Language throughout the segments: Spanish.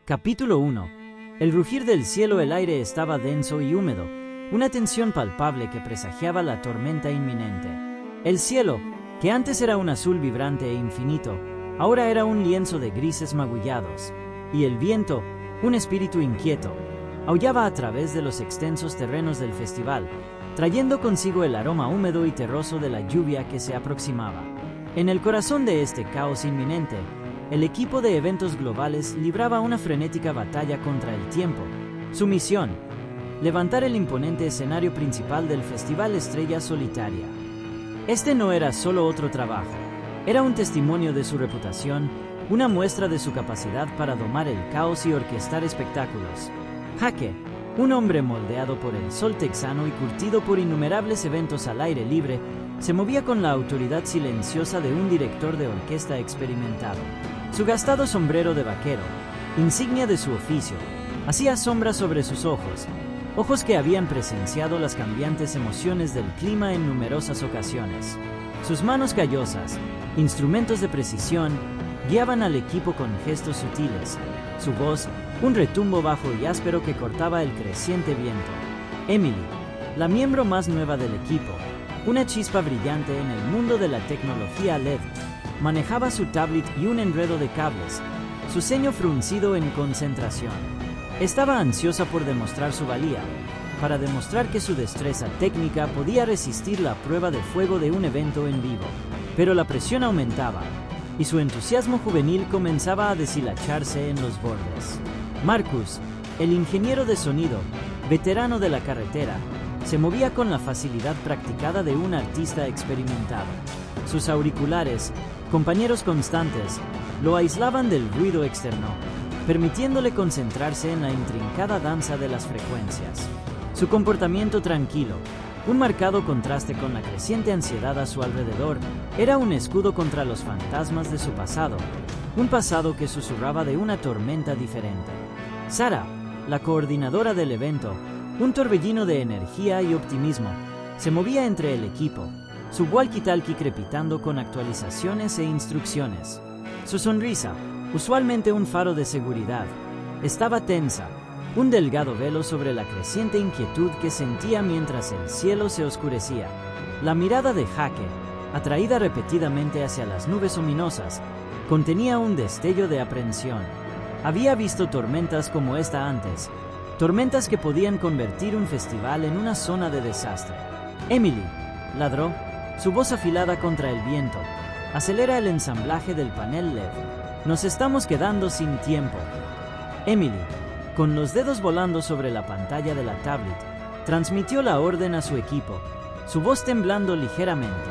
Capítulo 1. El rugir del cielo. El aire estaba denso y húmedo, una tensión palpable que presagiaba la tormenta inminente. El cielo, que antes era un azul vibrante e infinito, ahora era un lienzo de grises magullados, y el viento, un espíritu inquieto, aullaba a través de los extensos terrenos del festival, trayendo consigo el aroma húmedo y terroso de la lluvia que se aproximaba. En el corazón de este caos inminente, el equipo de eventos globales libraba una frenética batalla contra el tiempo. Su misión: levantar el imponente escenario principal del Festival Estrella Solitaria. Este no era solo otro trabajo, era un testimonio de su reputación, una muestra de su capacidad para domar el caos y orquestar espectáculos. Hake, un hombre moldeado por el sol texano y curtido por innumerables eventos al aire libre, se movía con la autoridad silenciosa de un director de orquesta experimentado. Su gastado sombrero de vaquero, insignia de su oficio, hacía sombra sobre sus ojos que habían presenciado las cambiantes emociones del clima en numerosas ocasiones. Sus manos callosas, instrumentos de precisión, guiaban al equipo con gestos sutiles, su voz, un retumbo bajo y áspero que cortaba el creciente viento. Emily, la miembro más nueva del equipo, una chispa brillante en el mundo de la tecnología LED, manejaba su tablet y un enredo de cables, su ceño fruncido en concentración. Estaba ansiosa por demostrar su valía, para demostrar que su destreza técnica podía resistir la prueba de fuego de un evento en vivo. Pero la presión aumentaba, y su entusiasmo juvenil comenzaba a deshilacharse en los bordes. Marcus, el ingeniero de sonido, veterano de la carretera, se movía con la facilidad practicada de un artista experimentado. Sus auriculares, compañeros constantes, lo aislaban del ruido externo, permitiéndole concentrarse en la intrincada danza de las frecuencias. Su comportamiento tranquilo, un marcado contraste con la creciente ansiedad a su alrededor, era un escudo contra los fantasmas de su pasado, un pasado que susurraba de una tormenta diferente. Sara, la coordinadora del evento, un torbellino de energía y optimismo, se movía entre el equipo, su walkie-talkie crepitando con actualizaciones e instrucciones. Su sonrisa, usualmente un faro de seguridad, estaba tensa, un delgado velo sobre la creciente inquietud que sentía mientras el cielo se oscurecía. La mirada de Hake, atraída repetidamente hacia las nubes ominosas, contenía un destello de aprensión. Había visto tormentas como esta antes, tormentas que podían convertir un festival en una zona de desastre. Emily, ladró, su voz afilada contra el viento. Acelera el ensamblaje del panel LED. Nos estamos quedando sin tiempo. Emily, con los dedos volando sobre la pantalla de la tablet, transmitió la orden a su equipo, su voz temblando ligeramente.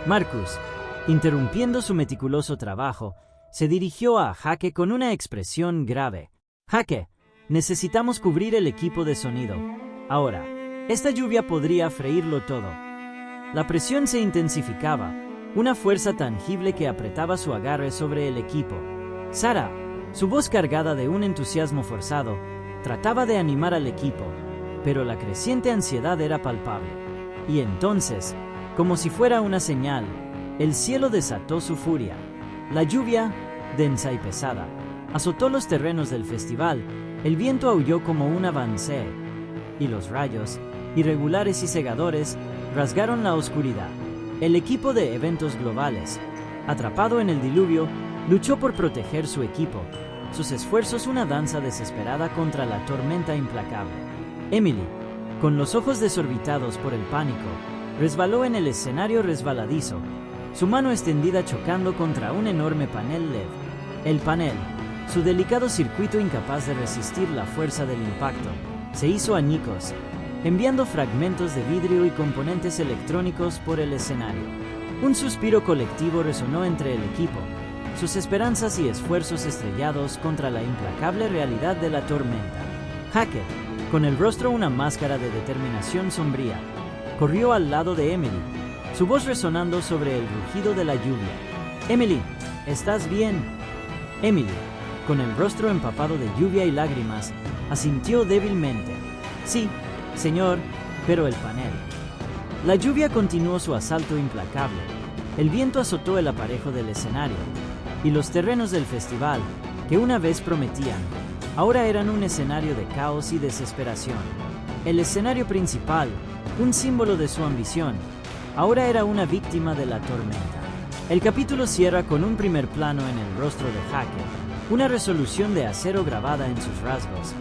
Marcus, interrumpiendo su meticuloso trabajo, se dirigió a Hake con una expresión grave. Hake, necesitamos cubrir el equipo de sonido. Ahora, esta lluvia podría freírlo todo. La presión se intensificaba, una fuerza tangible que apretaba su agarre sobre el equipo. Sara, su voz cargada de un entusiasmo forzado, trataba de animar al equipo, pero la creciente ansiedad era palpable. Y entonces, como si fuera una señal, el cielo desató su furia. La lluvia, densa y pesada, azotó los terrenos del festival, el viento aulló como un avancée, y los rayos, irregulares y cegadores, rasgaron la oscuridad. El equipo de eventos globales, atrapado en el diluvio, luchó por proteger su equipo, sus esfuerzos una danza desesperada contra la tormenta implacable. Emily, con los ojos desorbitados por el pánico, resbaló en el escenario resbaladizo, su mano extendida chocando contra un enorme panel LED. El panel, su delicado circuito incapaz de resistir la fuerza del impacto, se hizo añicos, enviando fragmentos de vidrio y componentes electrónicos por el escenario. Un suspiro colectivo resonó entre el equipo, sus esperanzas y esfuerzos estrellados contra la implacable realidad de la tormenta. Hake, con el rostro una máscara de determinación sombría, corrió al lado de Emily, su voz resonando sobre el rugido de la lluvia. Emily, ¿estás bien? Emily, con el rostro empapado de lluvia y lágrimas, asintió débilmente. Sí, señor, pero el panel. La lluvia continuó su asalto implacable. El viento azotó el aparejo del escenario, y los terrenos del festival, que una vez prometían, ahora eran un escenario de caos y desesperación. El escenario principal, un símbolo de su ambición, ahora era una víctima de la tormenta. El capítulo cierra con un primer plano en el rostro de Hake, una resolución de acero grabada en sus rasgos,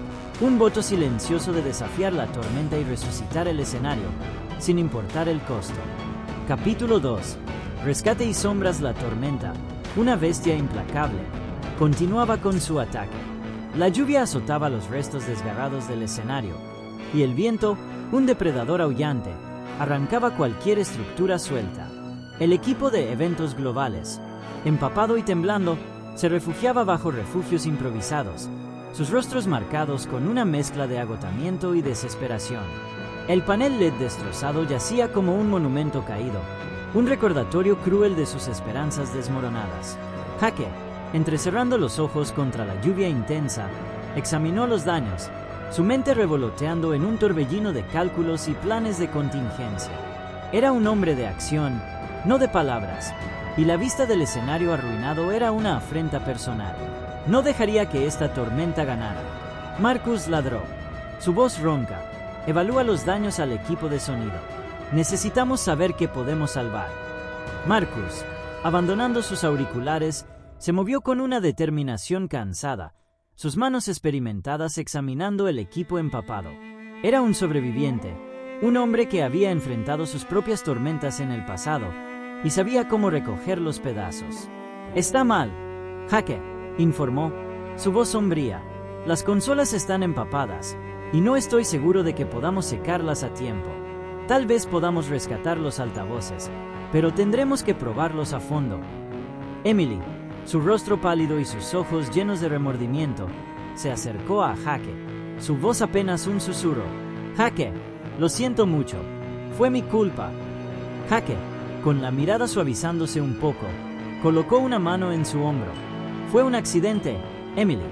un voto silencioso de desafiar la tormenta y resucitar el escenario, sin importar el costo. Capítulo 2. Rescate y sombras. La tormenta, una bestia implacable, continuaba con su ataque. La lluvia azotaba los restos desgarrados del escenario, y el viento, un depredador aullante, arrancaba cualquier estructura suelta. El equipo de eventos globales, empapado y temblando, se refugiaba bajo refugios improvisados, sus rostros marcados con una mezcla de agotamiento y desesperación. El panel LED destrozado yacía como un monumento caído, un recordatorio cruel de sus esperanzas desmoronadas. Hake, entrecerrando los ojos contra la lluvia intensa, examinó los daños, su mente revoloteando en un torbellino de cálculos y planes de contingencia. Era un hombre de acción, no de palabras, y la vista del escenario arruinado era una afrenta personal. No dejaría que esta tormenta ganara. Marcus ladró. Su voz ronca. Evalúa los daños al equipo de sonido. Necesitamos saber qué podemos salvar. Marcus, abandonando sus auriculares, se movió con una determinación cansada, sus manos experimentadas examinando el equipo empapado. Era un sobreviviente, un hombre que había enfrentado sus propias tormentas en el pasado y sabía cómo recoger los pedazos. «Está mal», Hake informó, su voz sombría. «Las consolas están empapadas, y no estoy seguro de que podamos secarlas a tiempo. Tal vez podamos rescatar los altavoces, pero tendremos que probarlos a fondo». Emily, su rostro pálido y sus ojos llenos de remordimiento, se acercó a Hake, su voz apenas un susurro. «Hake, lo siento mucho. Fue mi culpa». Hake, con la mirada suavizándose un poco, colocó una mano en su hombro. «Fue un accidente, Emily.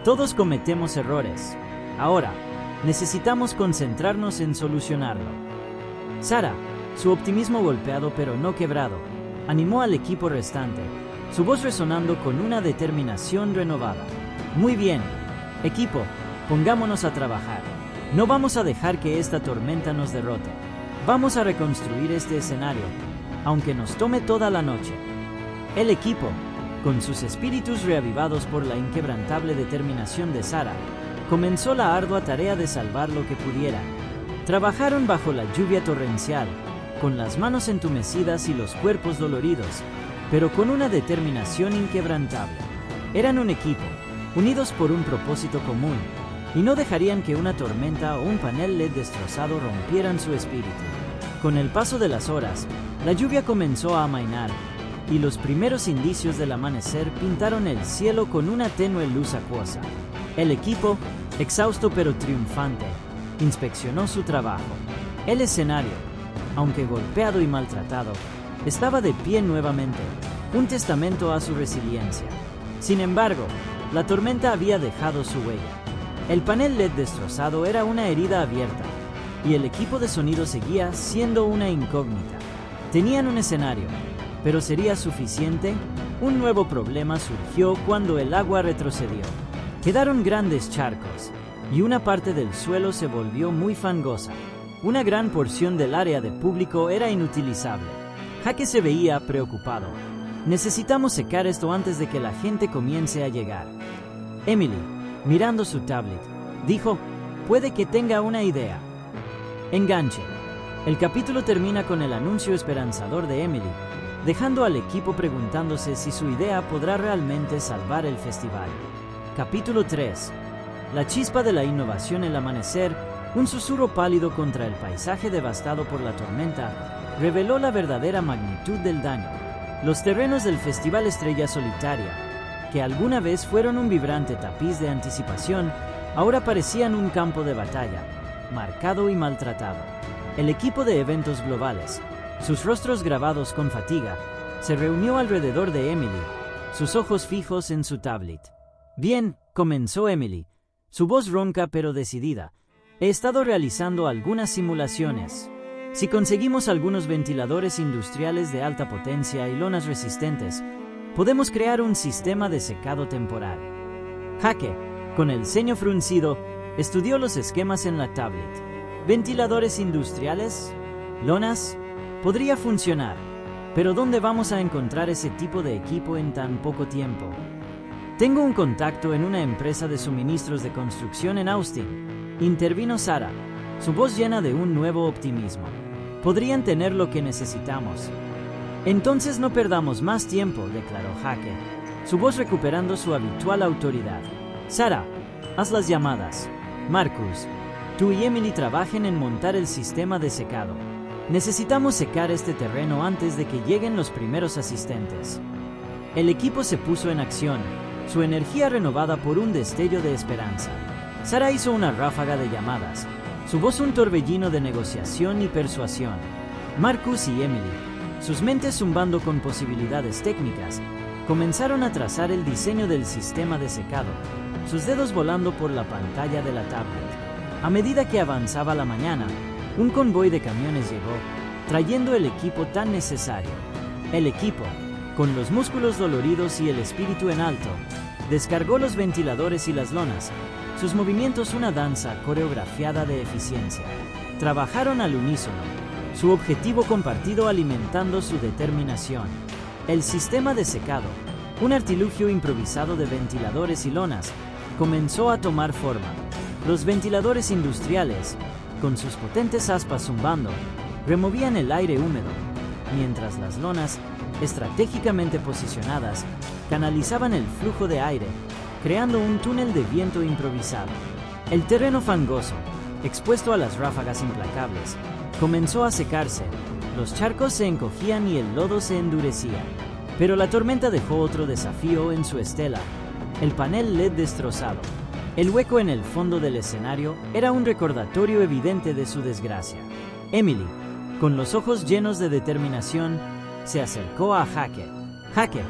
Todos cometemos errores. Ahora, necesitamos concentrarnos en solucionarlo». Sarah, su optimismo golpeado pero no quebrado, animó al equipo restante, su voz resonando con una determinación renovada. «Muy bien, equipo, pongámonos a trabajar. No vamos a dejar que esta tormenta nos derrote. Vamos a reconstruir este escenario, aunque nos tome toda la noche». El equipo, con sus espíritus reavivados por la inquebrantable determinación de Sarah, comenzó la ardua tarea de salvar lo que pudieran. Trabajaron bajo la lluvia torrencial, con las manos entumecidas y los cuerpos doloridos, pero con una determinación inquebrantable. Eran un equipo, unidos por un propósito común, y no dejarían que una tormenta o un panel LED destrozado rompieran su espíritu. Con el paso de las horas, la lluvia comenzó a amainar, y los primeros indicios del amanecer pintaron el cielo con una tenue luz acuosa. El equipo, exhausto pero triunfante, inspeccionó su trabajo. El escenario, aunque golpeado y maltratado, estaba de pie nuevamente, un testamento a su resiliencia. Sin embargo, la tormenta había dejado su huella. El panel LED destrozado era una herida abierta, y el equipo de sonido seguía siendo una incógnita. Tenían un escenario, pero ¿sería suficiente? Un nuevo problema surgió cuando el agua retrocedió. Quedaron grandes charcos, y una parte del suelo se volvió muy fangosa. Una gran porción del área de público era inutilizable. Hake se veía preocupado. «Necesitamos secar esto antes de que la gente comience a llegar». Emily, mirando su tablet, dijo: «Puede que tenga una idea». Enganche. El capítulo termina con el anuncio esperanzador de Emily, dejando al equipo preguntándose si su idea podrá realmente salvar el festival. Capítulo 3. La chispa de la innovación. El amanecer, un susurro pálido contra el paisaje devastado por la tormenta, reveló la verdadera magnitud del daño. Los terrenos del Festival Estrella Solitaria, que alguna vez fueron un vibrante tapiz de anticipación, ahora parecían un campo de batalla, marcado y maltratado. El equipo de eventos globales, sus rostros grabados con fatiga, se reunió alrededor de Emily, sus ojos fijos en su tablet. «Bien», comenzó Emily, su voz ronca pero decidida. «He estado realizando algunas simulaciones. Si conseguimos algunos ventiladores industriales de alta potencia y lonas resistentes, podemos crear un sistema de secado temporal». Hake, con el ceño fruncido, estudió los esquemas en la tablet. ¿Ventiladores industriales? ¿Lonas? Podría funcionar, pero ¿dónde vamos a encontrar ese tipo de equipo en tan poco tiempo? Tengo un contacto en una empresa de suministros de construcción en Austin, intervino Sarah, su voz llena de un nuevo optimismo. Podrían tener lo que necesitamos. Entonces no perdamos más tiempo, declaró Hacker, su voz recuperando su habitual autoridad. Sarah, haz las llamadas. Marcus, tú y Emily trabajen en montar el sistema de secado. Necesitamos secar este terreno antes de que lleguen los primeros asistentes. El equipo se puso en acción, su energía renovada por un destello de esperanza. Sarah hizo una ráfaga de llamadas, su voz un torbellino de negociación y persuasión. Marcus y Emily, sus mentes zumbando con posibilidades técnicas, comenzaron a trazar el diseño del sistema de secado, sus dedos volando por la pantalla de la tablet. A medida que avanzaba la mañana, un convoy de camiones llegó, trayendo el equipo tan necesario. El equipo, con los músculos doloridos y el espíritu en alto, descargó los ventiladores y las lonas, sus movimientos una danza coreografiada de eficiencia. Trabajaron al unísono, su objetivo compartido alimentando su determinación. El sistema de secado, un artilugio improvisado de ventiladores y lonas, comenzó a tomar forma. Los ventiladores industriales, con sus potentes aspas zumbando, removían el aire húmedo, mientras las lonas, estratégicamente posicionadas, canalizaban el flujo de aire, creando un túnel de viento improvisado. El terreno fangoso, expuesto a las ráfagas implacables, comenzó a secarse, los charcos se encogían y el lodo se endurecía. Pero la tormenta dejó otro desafío en su estela, el panel LED destrozado. El hueco en el fondo del escenario era un recordatorio evidente de su desgracia. Emily, con los ojos llenos de determinación, se acercó a Hacker. Hacker,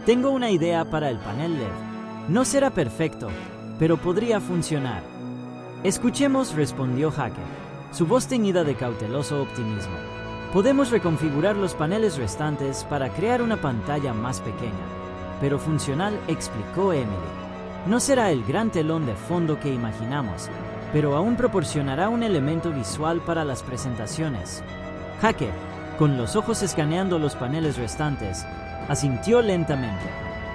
tengo una idea para el panel LED. No será perfecto, pero podría funcionar. Escuchemos, respondió Hacker, su voz teñida de cauteloso optimismo. Podemos reconfigurar los paneles restantes para crear una pantalla más pequeña, pero funcional, explicó Emily. No será el gran telón de fondo que imaginamos, pero aún proporcionará un elemento visual para las presentaciones. Hacker, con los ojos escaneando los paneles restantes, asintió lentamente.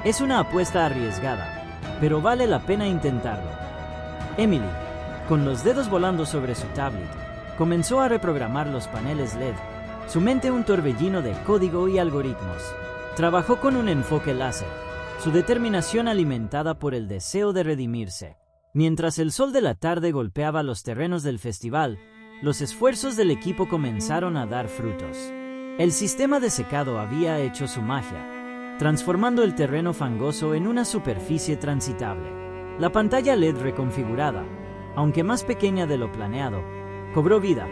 Es una apuesta arriesgada, pero vale la pena intentarlo. Emily, con los dedos volando sobre su tablet, comenzó a reprogramar los paneles LED, su mente un torbellino de código y algoritmos. Trabajó con un enfoque láser, su determinación alimentada por el deseo de redimirse. Mientras el sol de la tarde golpeaba los terrenos del festival, los esfuerzos del equipo comenzaron a dar frutos. El sistema de secado había hecho su magia, transformando el terreno fangoso en una superficie transitable. La pantalla LED reconfigurada, aunque más pequeña de lo planeado, cobró vida,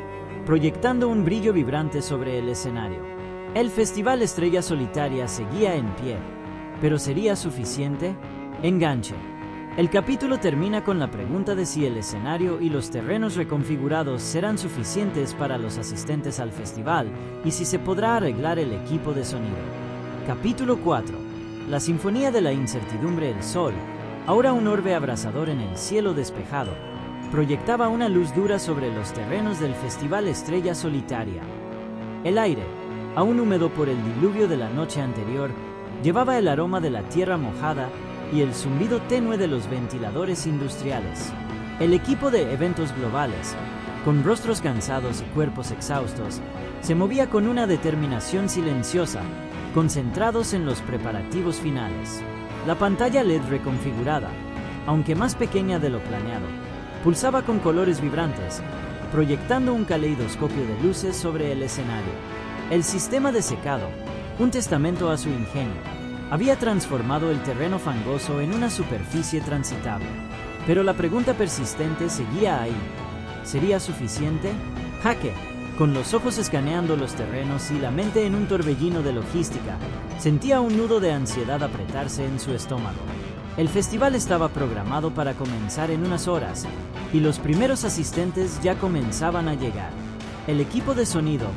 proyectando un brillo vibrante sobre el escenario. El Festival Estrella Solitaria seguía en pie, pero ¿sería suficiente? Enganche. El capítulo termina con la pregunta de si el escenario y los terrenos reconfigurados serán suficientes para los asistentes al festival y si se podrá arreglar el equipo de sonido. Capítulo 4. La Sinfonía de la Incertidumbre. El sol, ahora un orbe abrasador en el cielo despejado, proyectaba una luz dura sobre los terrenos del Festival Estrella Solitaria. El aire, aún húmedo por el diluvio de la noche anterior, llevaba el aroma de la tierra mojada y el zumbido tenue de los ventiladores industriales. El equipo de eventos globales, con rostros cansados y cuerpos exhaustos, se movía con una determinación silenciosa, concentrados en los preparativos finales. La pantalla LED reconfigurada, aunque más pequeña de lo planeado, pulsaba con colores vibrantes, proyectando un caleidoscopio de luces sobre el escenario. El sistema de secado, un testamento a su ingenio, había transformado el terreno fangoso en una superficie transitable. Pero la pregunta persistente seguía ahí. ¿Sería suficiente? Hacker, con los ojos escaneando los terrenos y la mente en un torbellino de logística, sentía un nudo de ansiedad apretarse en su estómago. El festival estaba programado para comenzar en unas horas, y los primeros asistentes ya comenzaban a llegar. El equipo de sonido,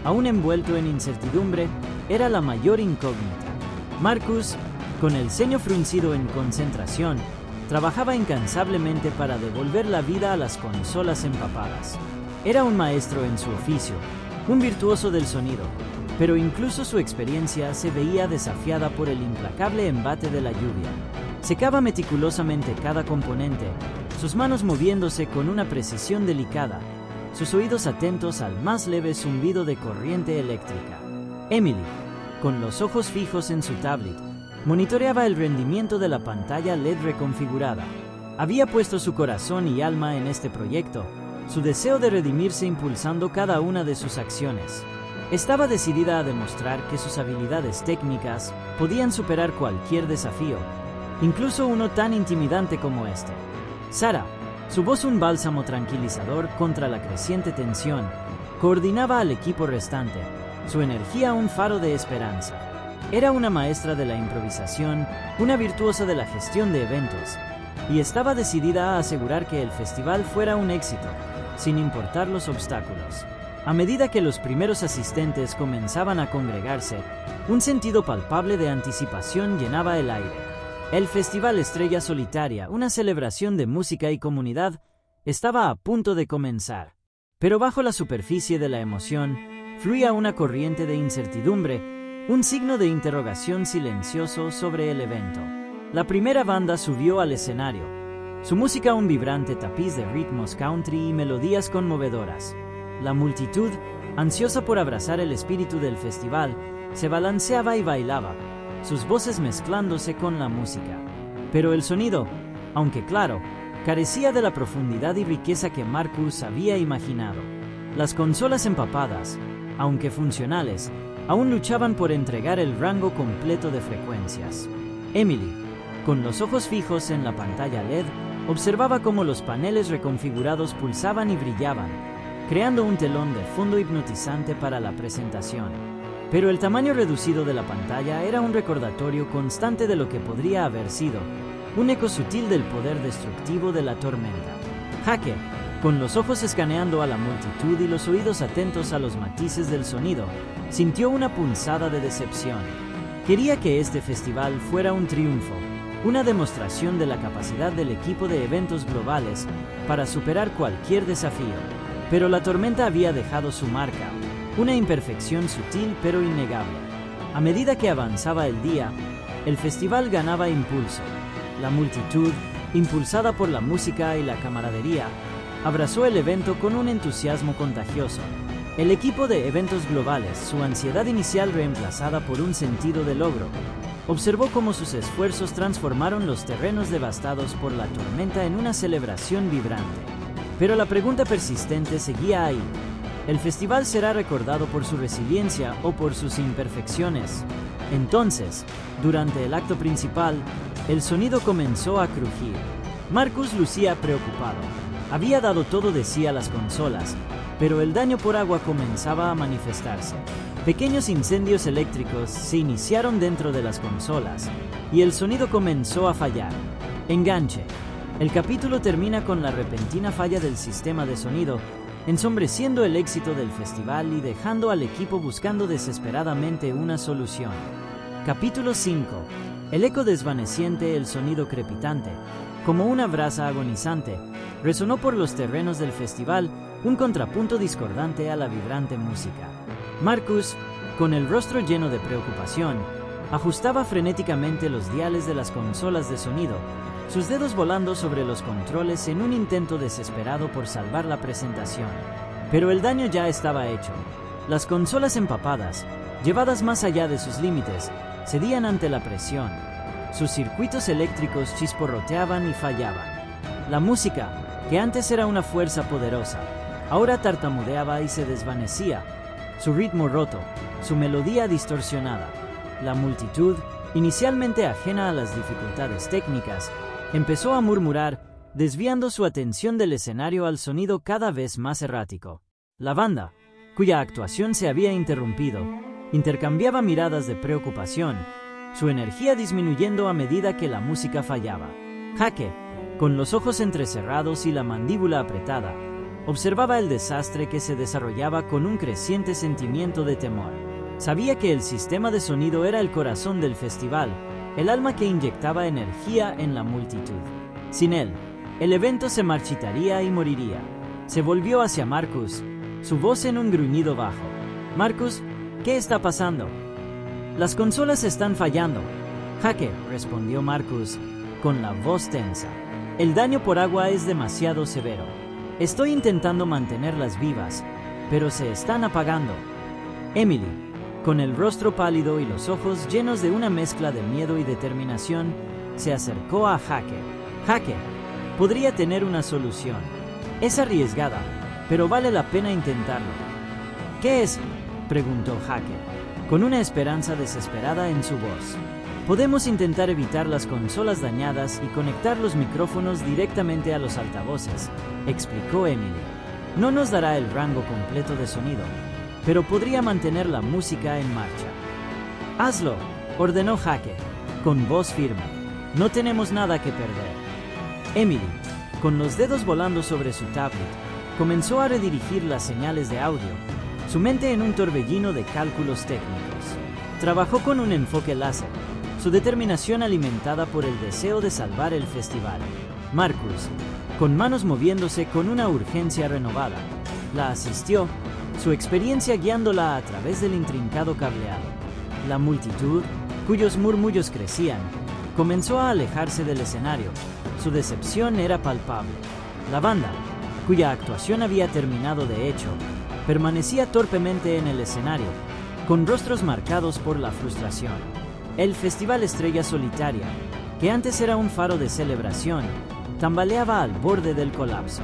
aún envuelto en incertidumbre, era la mayor incógnita. Marcus, con el ceño fruncido en concentración, trabajaba incansablemente para devolver la vida a las consolas empapadas. Era un maestro en su oficio, un virtuoso del sonido, pero incluso su experiencia se veía desafiada por el implacable embate de la lluvia. Secaba meticulosamente cada componente, sus manos moviéndose con una precisión delicada, sus oídos atentos al más leve zumbido de corriente eléctrica. Emily, con los ojos fijos en su tablet, monitoreaba el rendimiento de la pantalla LED reconfigurada. Había puesto su corazón y alma en este proyecto, su deseo de redimirse impulsando cada una de sus acciones. Estaba decidida a demostrar que sus habilidades técnicas podían superar cualquier desafío, incluso uno tan intimidante como este. Sarah, su voz un bálsamo tranquilizador contra la creciente tensión, coordinaba al equipo restante, su energía un faro de esperanza. Era una maestra de la improvisación, una virtuosa de la gestión de eventos, y estaba decidida a asegurar que el festival fuera un éxito, sin importar los obstáculos. A medida que los primeros asistentes comenzaban a congregarse, un sentido palpable de anticipación llenaba el aire. El Festival Estrella Solitaria, una celebración de música y comunidad, estaba a punto de comenzar. Pero bajo la superficie de la emoción, fluía una corriente de incertidumbre, un signo de interrogación silencioso sobre el evento. La primera banda subió al escenario, su música un vibrante tapiz de ritmos country y melodías conmovedoras. La multitud, ansiosa por abrazar el espíritu del festival, se balanceaba y bailaba, sus voces mezclándose con la música. Pero el sonido, aunque claro, carecía de la profundidad y riqueza que Marcus había imaginado. Las consolas empapadas, aunque funcionales, aún luchaban por entregar el rango completo de frecuencias. Emily, con los ojos fijos en la pantalla LED, observaba cómo los paneles reconfigurados pulsaban y brillaban, creando un telón de fondo hipnotizante para la presentación. Pero el tamaño reducido de la pantalla era un recordatorio constante de lo que podría haber sido, un eco sutil del poder destructivo de la tormenta. Hacker, con los ojos escaneando a la multitud y los oídos atentos a los matices del sonido, sintió una punzada de decepción. Quería que este festival fuera un triunfo, una demostración de la capacidad del equipo de eventos globales para superar cualquier desafío. Pero la tormenta había dejado su marca, una imperfección sutil pero innegable. A medida que avanzaba el día, el festival ganaba impulso. La multitud, impulsada por la música y la camaradería, abrazó el evento con un entusiasmo contagioso. El equipo de eventos globales, su ansiedad inicial reemplazada por un sentido de logro, observó cómo sus esfuerzos transformaron los terrenos devastados por la tormenta en una celebración vibrante. Pero la pregunta persistente seguía ahí. ¿El festival será recordado por su resiliencia o por sus imperfecciones? Entonces, durante el acto principal, el sonido comenzó a crujir. Marcus lucía preocupado. Había dado todo de sí a las consolas, pero el daño por agua comenzaba a manifestarse. Pequeños incendios eléctricos se iniciaron dentro de las consolas, y el sonido comenzó a fallar. Enganche. El capítulo termina con la repentina falla del sistema de sonido, ensombreciendo el éxito del festival y dejando al equipo buscando desesperadamente una solución. Capítulo 5. El eco desvaneciente, el sonido crepitante, como una brasa agonizante, resonó por los terrenos del festival, un contrapunto discordante a la vibrante música. Marcus, con el rostro lleno de preocupación, ajustaba frenéticamente los diales de las consolas de sonido, sus dedos volando sobre los controles en un intento desesperado por salvar la presentación. Pero el daño ya estaba hecho. Las consolas empapadas, llevadas más allá de sus límites, cedían ante la presión. Sus circuitos eléctricos chisporroteaban y fallaban. La música, que antes era una fuerza poderosa, ahora tartamudeaba y se desvanecía. Su ritmo roto, su melodía distorsionada. La multitud, inicialmente ajena a las dificultades técnicas, empezó a murmurar, desviando su atención del escenario al sonido cada vez más errático. La banda, cuya actuación se había interrumpido, intercambiaba miradas de preocupación, su energía disminuyendo a medida que la música fallaba. Hake, con los ojos entrecerrados y la mandíbula apretada, observaba el desastre que se desarrollaba con un creciente sentimiento de temor. Sabía que el sistema de sonido era el corazón del festival, el alma que inyectaba energía en la multitud. Sin él, el evento se marchitaría y moriría. Se volvió hacia Marcus, su voz en un gruñido bajo. «Marcus, ¿qué está pasando?» «Las consolas están fallando». «Jaque», respondió Marcus, con la voz tensa. «El daño por agua es demasiado severo. Estoy intentando mantenerlas vivas, pero se están apagando». Emily, con el rostro pálido y los ojos llenos de una mezcla de miedo y determinación, se acercó a Jaque. «Jaque, podría tener una solución. Es arriesgada, pero vale la pena intentarlo». «¿Qué es?», preguntó Jaque, con una esperanza desesperada en su voz. «Podemos intentar evitar las consolas dañadas y conectar los micrófonos directamente a los altavoces», explicó Emily. «No nos dará el rango completo de sonido, pero podría mantener la música en marcha». «Hazlo», ordenó Jaque, con voz firme. «No tenemos nada que perder». Emily, con los dedos volando sobre su tablet, comenzó a redirigir las señales de audio, su mente en un torbellino de cálculos técnicos. Trabajó con un enfoque láser, su determinación alimentada por el deseo de salvar el festival. Marcus, con manos moviéndose con una urgencia renovada, la asistió, su experiencia guiándola a través del intrincado cableado. La multitud, cuyos murmullos crecían, comenzó a alejarse del escenario. Su decepción era palpable. La banda, cuya actuación había terminado de hecho, permanecía torpemente en el escenario, con rostros marcados por la frustración. El Festival Estrella Solitaria, que antes era un faro de celebración, tambaleaba al borde del colapso.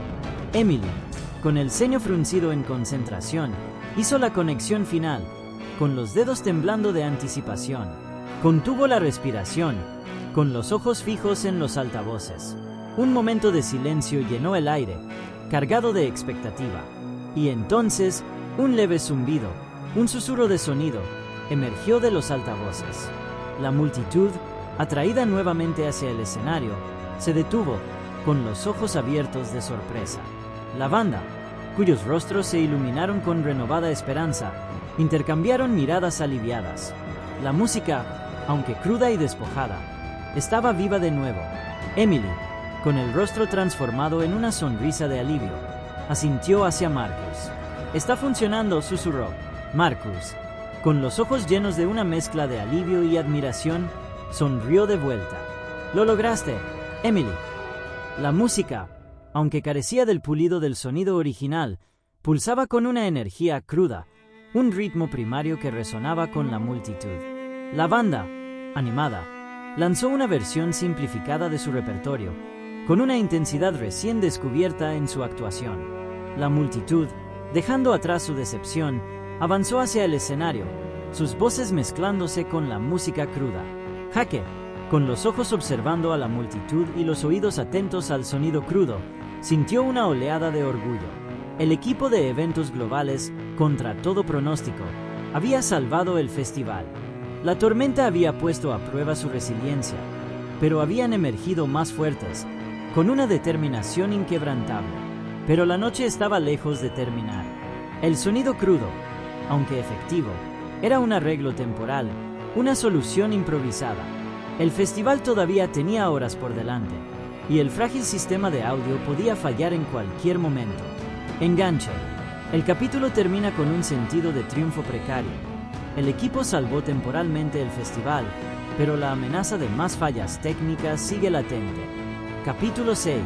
Emily, con el ceño fruncido en concentración, hizo la conexión final, con los dedos temblando de anticipación. Contuvo la respiración, con los ojos fijos en los altavoces. Un momento de silencio llenó el aire, cargado de expectativa. Y entonces, un leve zumbido, un susurro de sonido, emergió de los altavoces. La multitud, atraída nuevamente hacia el escenario, se detuvo, con los ojos abiertos de sorpresa. La banda, cuyos rostros se iluminaron con renovada esperanza, intercambiaron miradas aliviadas. La música, aunque cruda y despojada, estaba viva de nuevo. Emily, con el rostro transformado en una sonrisa de alivio, asintió hacia Marcus. «Está funcionando», susurró. Marcus, con los ojos llenos de una mezcla de alivio y admiración, sonrió de vuelta. «Lo lograste, Emily». La música, aunque carecía del pulido del sonido original, pulsaba con una energía cruda, un ritmo primario que resonaba con la multitud. La banda, animada, lanzó una versión simplificada de su repertorio, con una intensidad recién descubierta en su actuación. La multitud, dejando atrás su decepción, avanzó hacia el escenario, sus voces mezclándose con la música cruda. Jaque, con los ojos observando a la multitud y los oídos atentos al sonido crudo, sintió una oleada de orgullo. El equipo de eventos globales, contra todo pronóstico, había salvado el festival. La tormenta había puesto a prueba su resiliencia, pero habían emergido más fuertes, con una determinación inquebrantable. Pero la noche estaba lejos de terminar. El sonido crudo, aunque efectivo, era un arreglo temporal, una solución improvisada. El festival todavía tenía horas por delante, y el frágil sistema de audio podía fallar en cualquier momento. Enganche. El capítulo termina con un sentido de triunfo precario. El equipo salvó temporalmente el festival, pero la amenaza de más fallas técnicas sigue latente. Capítulo 6.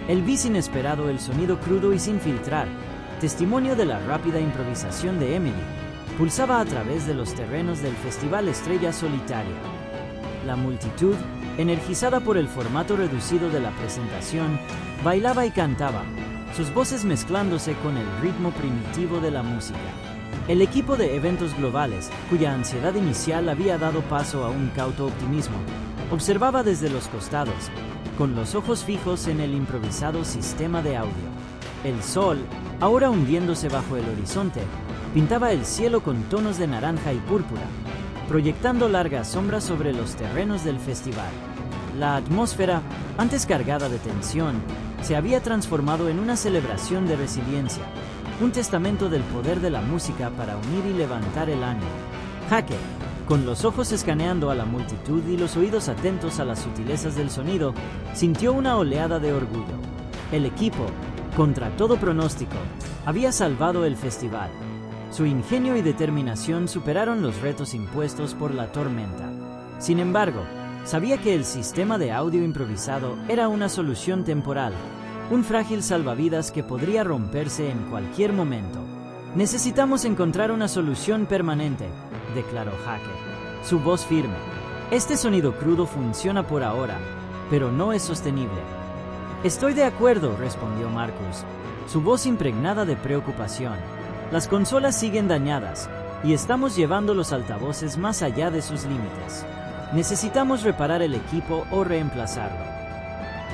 El bis inesperado, el sonido crudo y sin filtrar, testimonio de la rápida improvisación de Emily, pulsaba a través de los terrenos del Festival Estrella Solitaria. La multitud, energizada por el formato reducido de la presentación, bailaba y cantaba, sus voces mezclándose con el ritmo primitivo de la música. El equipo de eventos globales, cuya ansiedad inicial había dado paso a un cauto optimismo, observaba desde los costados, con los ojos fijos en el improvisado sistema de audio. El sol, ahora hundiéndose bajo el horizonte, pintaba el cielo con tonos de naranja y púrpura, proyectando largas sombras sobre los terrenos del festival. La atmósfera, antes cargada de tensión, se había transformado en una celebración de resiliencia, un testamento del poder de la música para unir y levantar el ánimo. Jaque, Con los ojos escaneando a la multitud y los oídos atentos a las sutilezas del sonido, sintió una oleada de orgullo. El equipo, contra todo pronóstico, había salvado el festival. Su ingenio y determinación superaron los retos impuestos por la tormenta. Sin embargo, sabía que el sistema de audio improvisado era una solución temporal, un frágil salvavidas que podría romperse en cualquier momento. «Necesitamos encontrar una solución permanente», declaró Hake, su voz firme. «Este sonido crudo funciona por ahora, pero no es sostenible». «Estoy de acuerdo», respondió Marcus, su voz impregnada de preocupación. «Las consolas siguen dañadas, y estamos llevando los altavoces más allá de sus límites. Necesitamos reparar el equipo o reemplazarlo».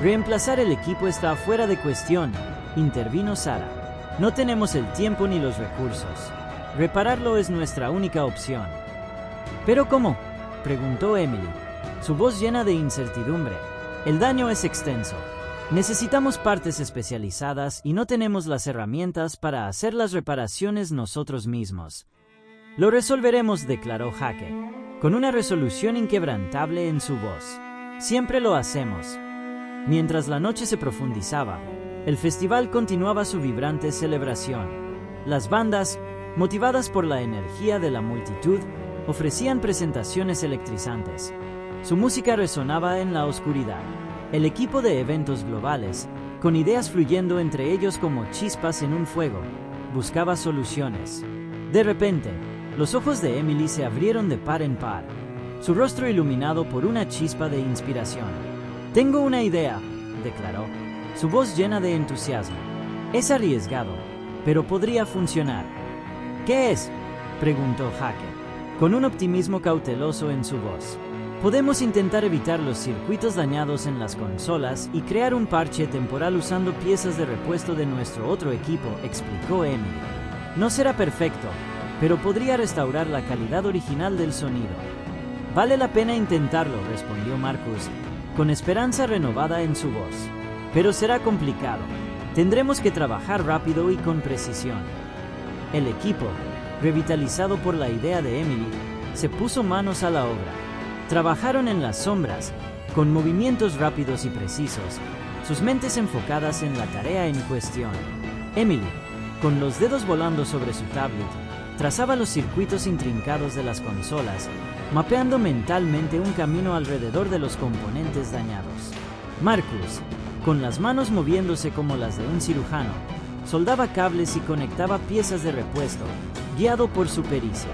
«Reemplazar el equipo está fuera de cuestión», intervino Sarah. «No tenemos el tiempo ni los recursos. Repararlo es nuestra única opción». «¿Pero cómo?», preguntó Emily, su voz llena de incertidumbre. «El daño es extenso. Necesitamos partes especializadas y no tenemos las herramientas para hacer las reparaciones nosotros mismos». «Lo resolveremos», declaró Hake, con una resolución inquebrantable en su voz. «Siempre lo hacemos». Mientras la noche se profundizaba, el festival continuaba su vibrante celebración. Las bandas, motivadas por la energía de la multitud, ofrecían presentaciones electrizantes. Su música resonaba en la oscuridad. El equipo de eventos globales, con ideas fluyendo entre ellos como chispas en un fuego, buscaba soluciones. De repente, los ojos de Emily se abrieron de par en par, su rostro iluminado por una chispa de inspiración. «Tengo una idea», declaró, su voz llena de entusiasmo. «Es arriesgado, pero podría funcionar». «¿Qué es?», preguntó Hake, con un optimismo cauteloso en su voz. «Podemos intentar evitar los circuitos dañados en las consolas y crear un parche temporal usando piezas de repuesto de nuestro otro equipo», explicó Emily. «No será perfecto, pero podría restaurar la calidad original del sonido». «Vale la pena intentarlo», respondió Marcus, con esperanza renovada en su voz. «Pero será complicado. Tendremos que trabajar rápido y con precisión». El equipo, revitalizado por la idea de Emily, se puso manos a la obra. Trabajaron en las sombras, con movimientos rápidos y precisos, sus mentes enfocadas en la tarea en cuestión. Emily, con los dedos volando sobre su tablet, trazaba los circuitos intrincados de las consolas, mapeando mentalmente un camino alrededor de los componentes dañados. Marcus, con las manos moviéndose como las de un cirujano, soldaba cables y conectaba piezas de repuesto, guiado por su pericia.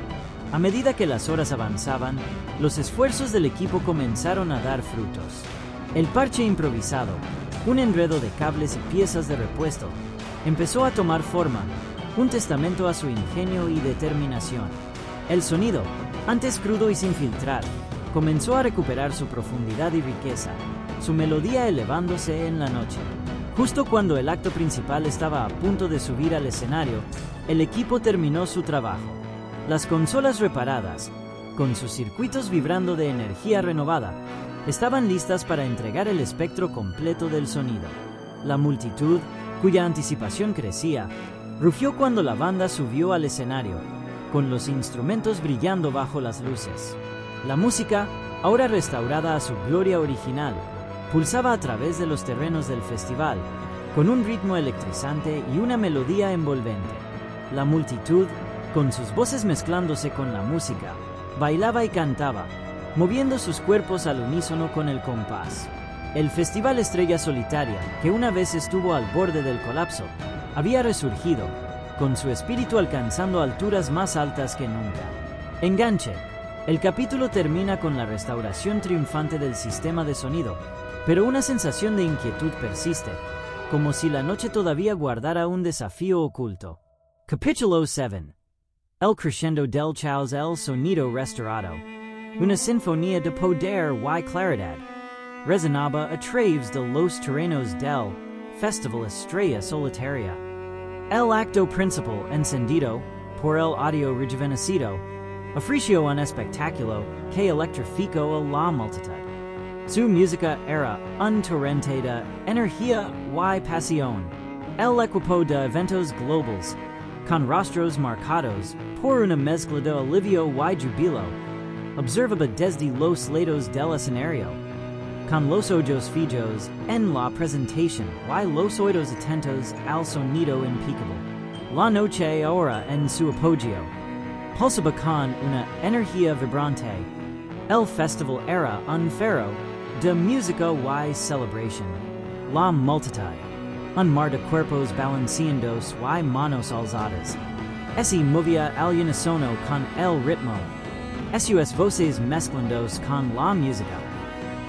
A medida que las horas avanzaban, los esfuerzos del equipo comenzaron a dar frutos. El parche improvisado, un enredo de cables y piezas de repuesto, empezó a tomar forma, un testamento a su ingenio y determinación. El sonido, antes crudo y sin filtrar, comenzó a recuperar su profundidad y riqueza, su melodía elevándose en la noche. Justo cuando el acto principal estaba a punto de subir al escenario, el equipo terminó su trabajo. Las consolas reparadas, con sus circuitos vibrando de energía renovada, estaban listas para entregar el espectro completo del sonido. La multitud, cuya anticipación crecía, rugió cuando la banda subió al escenario, con los instrumentos brillando bajo las luces. La música, ahora restaurada a su gloria original, pulsaba a través de los terrenos del festival, con un ritmo electrizante y una melodía envolvente. La multitud, con sus voces mezclándose con la música, bailaba y cantaba, moviendo sus cuerpos al unísono con el compás. El festival Estrella Solitaria, que una vez estuvo al borde del colapso, había resurgido, con su espíritu alcanzando alturas más altas que nunca. Enganche. El capítulo termina con la restauración triunfante del sistema de sonido, pero una sensación de inquietud persiste, como si la noche todavía guardara un desafío oculto. Capítulo 7. El crescendo del caos el sonido restaurado. Una sinfonía de poder y claridad. Resonaba a través de los terrenos del Festival Estrella Solitaria. El acto principal encendido por el audio rejuvenecido ofreció un espectáculo que electrificó a la multitud. Su música era un torrente de energía y pasión. El equipo de eventos globales, con rostros marcados por una mezcla de alivio y júbilo, observaba desde los lados del escenario. Con los ojos fijos en la presentación y los oídos atentos al sonido impecable. La noche ahora en su apogeo pulsaba con una energía vibrante. El festival era un faro de música y celebración. La multitud, un mar de cuerpos balanceandos y manos alzadas, se movía al unísono con el ritmo. Sus voces mezclandos con la música,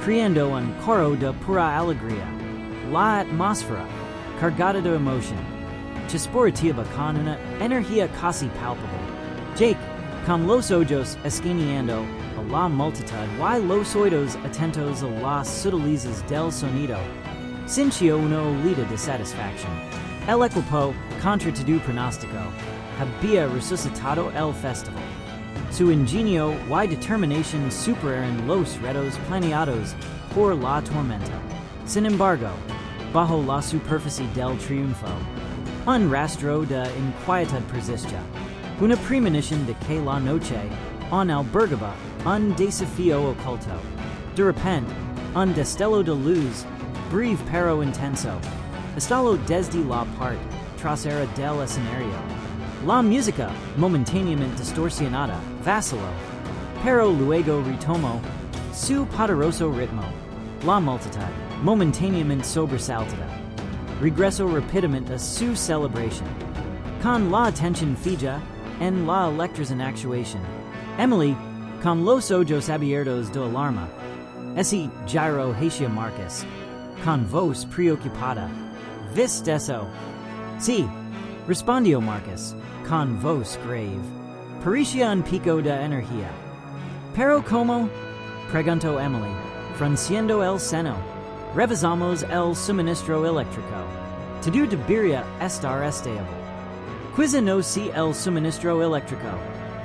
creando un coro de pura alegría. La atmósfera, cargada de emoción, chisporreteaba con una energía casi palpable. Jake, con los ojos escaneando a la multitud y los oídos atentos a las sutilezas del sonido, sintió una olida de satisfacción. El equipo, contra todo pronóstico, había resucitado el festival. Su ingenio y determinación superaron los retos planeados por la tormenta. Sin embargo, bajo la superficie del triunfo, un rastro de inquietud persistía, una premonición de que la noche en albergaba un desafío oculto. De repente, un destello de luz, breve pero intenso, estalló desde la parte trasera del escenario. La música, momentáneamente distorsionada, vaciló, pero luego retomó su poderoso ritmo. La multitud, momentáneamente sobresaltada, regresó rápidamente a su celebración. Con la atención fija en la electriz en actuación, Emily, con los ojos abiertos de alarma, ese giro hacia Marcus, con voz preocupada. ¿Viste eso? Sí, respondió Marcus, con voz grave. Parecía un pico de energía. ¿Pero cómo? Preguntó Emily, frunciendo el seno. Revisamos el suministro eléctrico. Todo debería estar estable. Quizá no si el suministro eléctrico,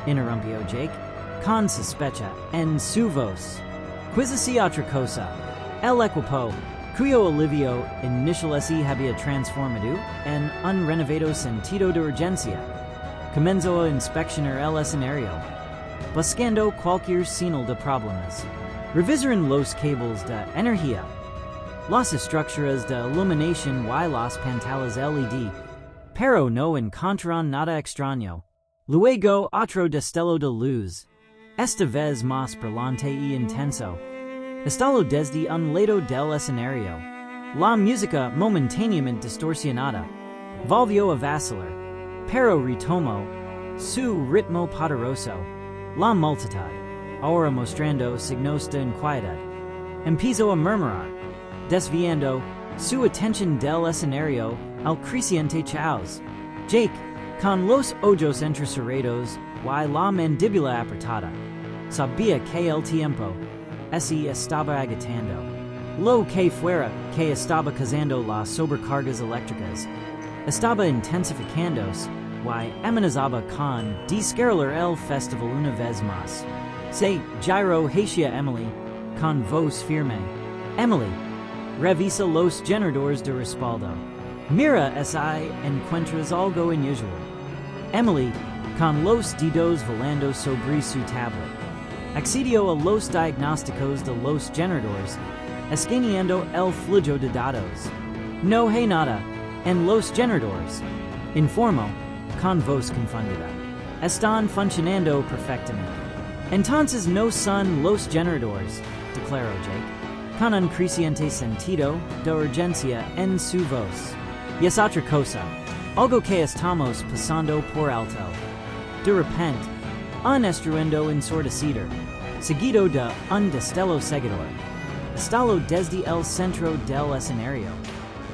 interrumpió Jake, con sospecha en su voz. Quizá si otra cosa. El equipo, cuyo alivio inicial se había transformado en un renovado sentido de urgencia, comenzó a inspeccionar el escenario, buscando cualquier señal de problemas. Revisaron los cables de energía, las estructuras de iluminación y las pantallas LED, pero no encontraron nada extraño. Luego otro destello de luz, esta vez más brillante y intenso, estalló desde un lado del escenario. La música momentáneamente distorsionada volvió a vacilar, pero retomó su ritmo poderoso. La multitud, ahora mostrando signos de inquietud, empezó a murmurar, desviando su atención del escenario al creciente caos. Jake, con los ojos entrecerrados y la mandíbula apretada, sabía que el tiempo se estaba agotando. Lo que fuera que estaba causando las sobrecargas eléctricas estaba intensificándose y amenazaba con descarrilar el festival una vez más. Se giró hacia Emily con voz firme. Emily, revisa los generadores de respaldo. Mira si encuentras algo inusual. Emily, con los dedos volando sobre su tablet, accedió a los diagnósticos de los generadores, escaneando el flujo de datos. No hay nada en los generadores, informó, con voz confundida. Están funcionando perfectamente. Entonces no son los generadores, declaró Jake, con un creciente sentido de urgencia en su voz. Y es otra cosa, algo que estamos pasando por alto. De repente, un estruendo ensordecido, seguido de un destello seguidor, estalló desde el centro del escenario.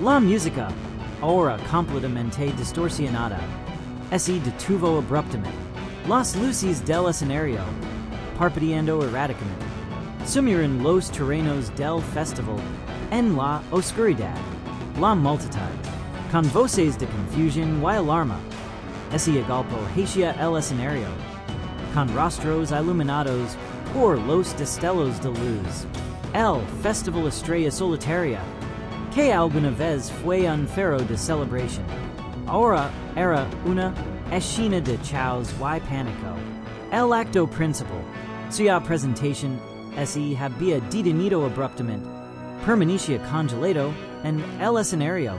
La música, ahora completamente distorsionada, se detuvo abruptamente. Las luces del escenario, parpadeando erráticamente, sumieron los terrenos del festival en la oscuridad. La multitud, con voces de confusión y alarma, se agolpó hacia el escenario, con rostros iluminados por los destellos de luz. El festival Estrella Solitaria, que alguna vez fue un faro de celebración, ahora era una escena de caos y pánico. El acto principal, Suya presentation se había detenido abruptamente, permanecía congelado en el escenario,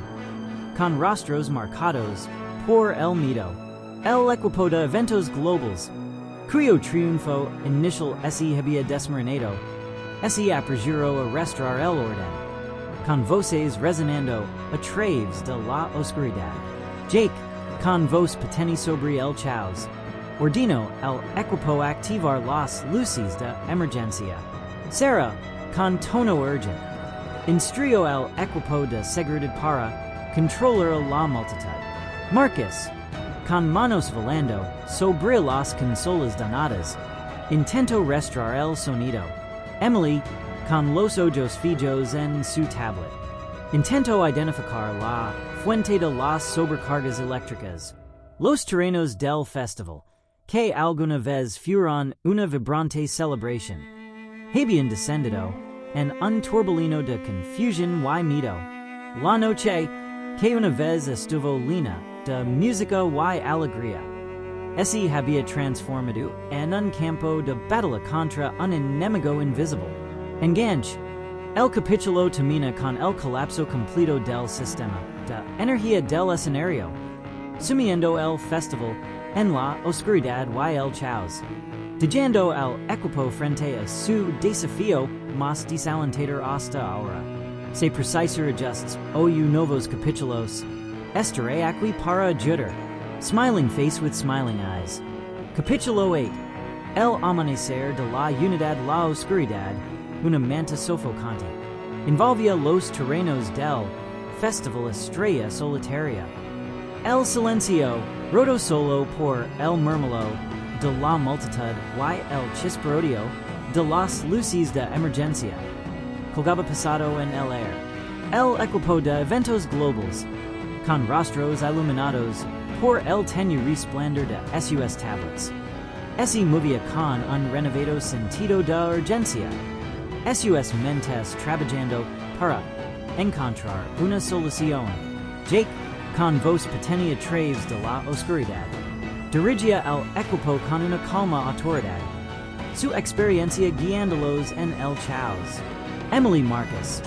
con rostros marcados por el miedo. El equipo de eventos globales, cuyo triunfo inicial se había desmoronado, se apresuró a restaurar el orden, con voces resonando a través de la oscuridad. Jake, con voz patente sobre el chaos, ordinó el equipo activar las luces de emergencia. Sarah, con tono urgent, instruyó el equipo de seguridad para controlar la multitud. Marcus, con manos volando sobre las consolas donadas, intentó restaurar el sonido. Emily, con los ojos fijos en su tablet, intentó identificar la fuente de las sobrecargas eléctricas. Los terrenos del festival, que alguna vez fueron una vibrante celebración, habían descendido en un torbellino de confusión y miedo. La noche, que una vez estuvo llena de música y alegría, se había transformado en un campo de batalla contra un enemigo invisible. Enganche, el capítulo termina con el colapso completo del sistema de energía del escenario, sumiendo el festival en la oscuridad y el caos, dejando el equipo frente a su desafío más desalentador hasta ahora. Se precisa ajustes o nuevos capítulos. Estaré aquí para ayudar. Smiling face with smiling eyes. Capítulo 8. El amanecer de la unidad la oscuridad, una manta sofocante. Envolvía los terrenos del Festival Estrella Solitaria. El silencio, roto solo por el murmullo de la multitud y el chisparodio de las luces de emergencia, colgaba pasado en el aire. El equipo de eventos globales, con rostros iluminados por el tenue resplandor de SUS tablets, se movía con un renovado sentido de urgencia. SUS mentes trabajando para encontrar una solución. Jake, con voz patente a través de la oscuridad, dirigía el equipo con una calma autoridad, su experiencia guiándolos en el caos. Emily Marcus,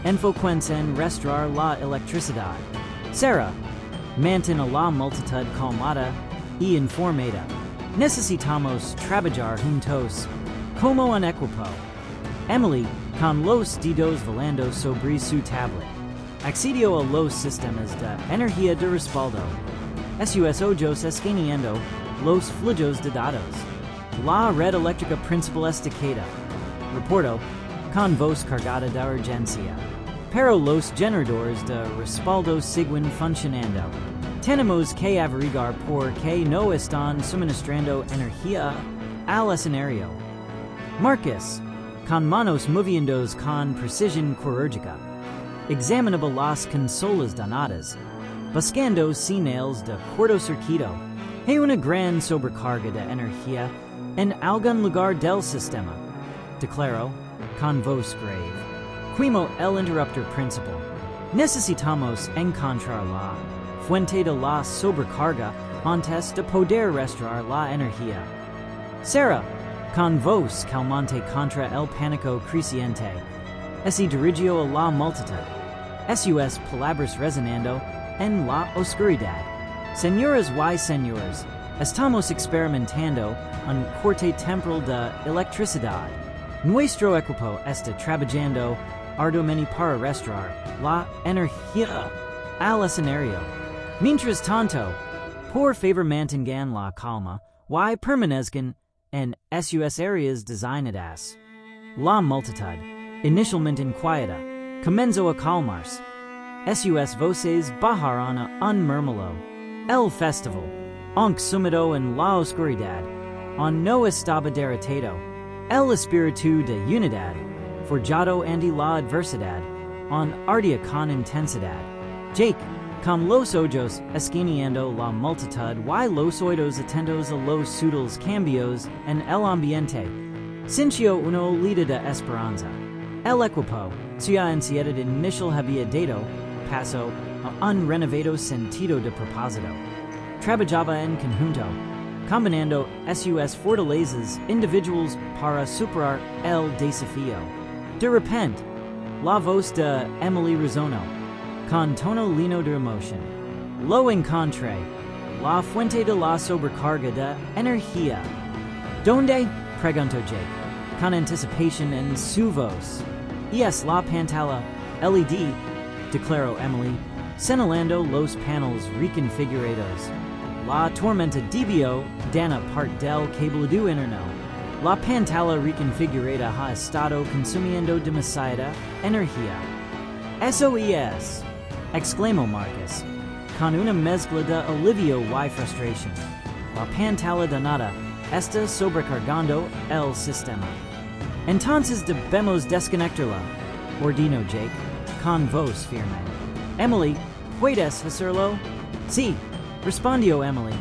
enfocuense en restaurar la electricidad. Sarah, mantén a la multitud calmada y informada. Necesitamos trabajar juntos, como un equipo. Emily, con los dedos volando sobre su tablet, accedió a los sistemas de energía de respaldo. SUS ojos escaneando los flujos de datos. La red eléctrica principal estacada. Reporto, con voz cargada de urgencia. Pero los generadores de respaldo siguen funcionando. Tenemos que averiguar por qué no están suministrando energía al escenario. Marcus, con manos moviéndose con precisión quirúrgica, examinaba las consolas donadas, buscando señales de cortocircuito. Hay una gran sobrecarga de energía en algún lugar del sistema, declaró, con voz grave. Quimo el interruptor principal. Necesitamos encontrar la fuente de la sobrecarga antes de poder restaurar la energía. Sarah, con voz calmante contra el pánico creciente, se dirigió a la multitud. SUS palabras resonando en la oscuridad. Señoras y señores, estamos experimentando un corte temporal de electricidad. Nuestro equipo está trabajando arduamente para restaurar la energía al escenario. Mientras tanto, por favor mantengan la calma y permanezcan en SUS áreas designadas. La multitud, inicialmente inquieta, comenzó a calmarse. SUS voces bajaron a un murmullo. El festival, aunque sumido en la oscuridad, aún no estaba derrotado. El espíritu de unidad, forjado ante la adversidad, aún ardía con intensidad. Jake, con los ojos escaneando la multitud y los oídos atentos a los sutiles cambios en el ambiente, sintió una olida de esperanza. El equipo, cuya ansiedad inicial había dado paso a un renovado sentido de propósito, trabajaba en conjunto. combinando sus fortalezas individuals para superar el desafío. De repente, la voz de Emily resonó, con tono lino de emoción. Lo encontré, la fuente de la sobrecarga de energía. ¿Dónde? Preguntó Jake, con anticipación en su voz. Y es la pantalla LED, declaró Emily, señalando los paneles reconfigurados. La tormenta debió dana parte del cableado interno. La pantalla reconfigurada ha estado consumiendo demasiada energía. Eso es, exclamó Marcus, con una mezcla de alivio y frustración. La pantalla danada está sobrecargando el sistema. Entonces debemos desconectarla, ordenó Jake, con voz firme. Emily, ¿puedes hacerlo? Sí, respondió Emily,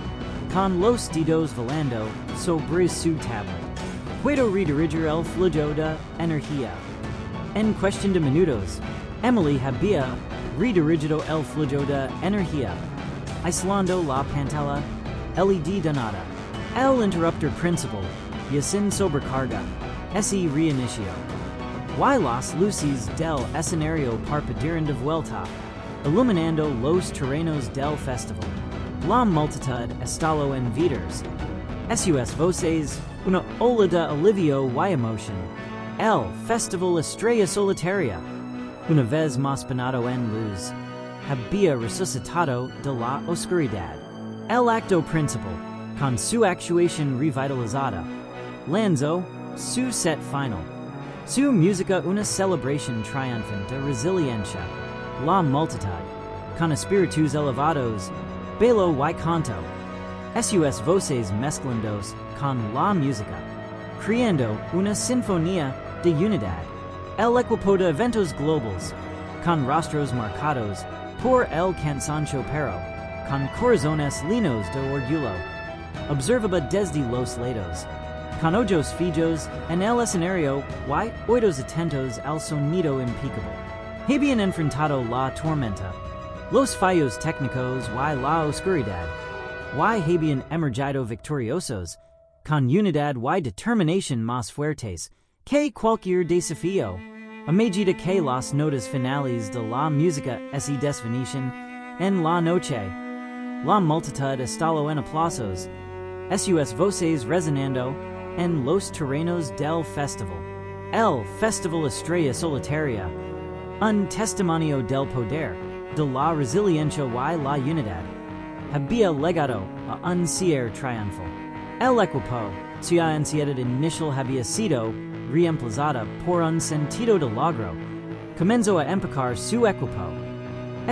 con los dedos volando sobre su tablet. Puedo redirigir el flujo de energía. En cuestión de minutos, Emily había redirigido el flujo de energía, aislando la pantalla LED danada. El interruptor principal, y sin sobrecarga, se reinició. Y las luces del escenario parpadearon de vuelta, iluminando los terrenos del festival. La multitud estalló en vidas. Sus voces, una ola de alivio y emoción. El festival Estrella Solitaria, una vez más penado en luz, había resucitado de la oscuridad. El acto principal, con su actuación revitalizada, lanzó su set final. Su música una celebración triunfante de resiliencia. La multitud, con espíritus elevados, bailó y cantó. Sus voces mezclándose con la música, creando una sinfonía de unidad. El equipo de eventos globales, con rostros marcados por el cansancio pero con corazones llenos de orgullo, observaba desde los lados, con ojos fijos en el escenario y oídos atentos al sonido impecable. Habían enfrentado la tormenta, los fallos técnicos y la oscuridad, y habían emergido victoriosos, con unidad y determinación más fuertes que cualquier desafío, a medida que las notas finales de la música se desvanecen en la noche. La multitud estalló en aplausos, sus voces resonando en los terrenos del festival. El Festival Estrella Solitaria, un testimonio del poder, de la resiliencia y la unidad, había legado a un cierre triunfal. El equipo, cuya ansiedad inicial había sido reemplazada por un sentido de logro, comenzó a empacar su equipo.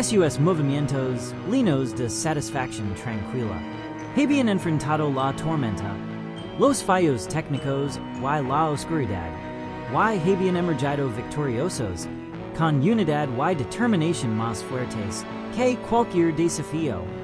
Sus movimientos llenos de satisfacción tranquila. Habían enfrentado la tormenta, los fallos técnicos y la oscuridad, y habían emergido victoriosos, con unidad y determinación más fuertes que cualquier desafío.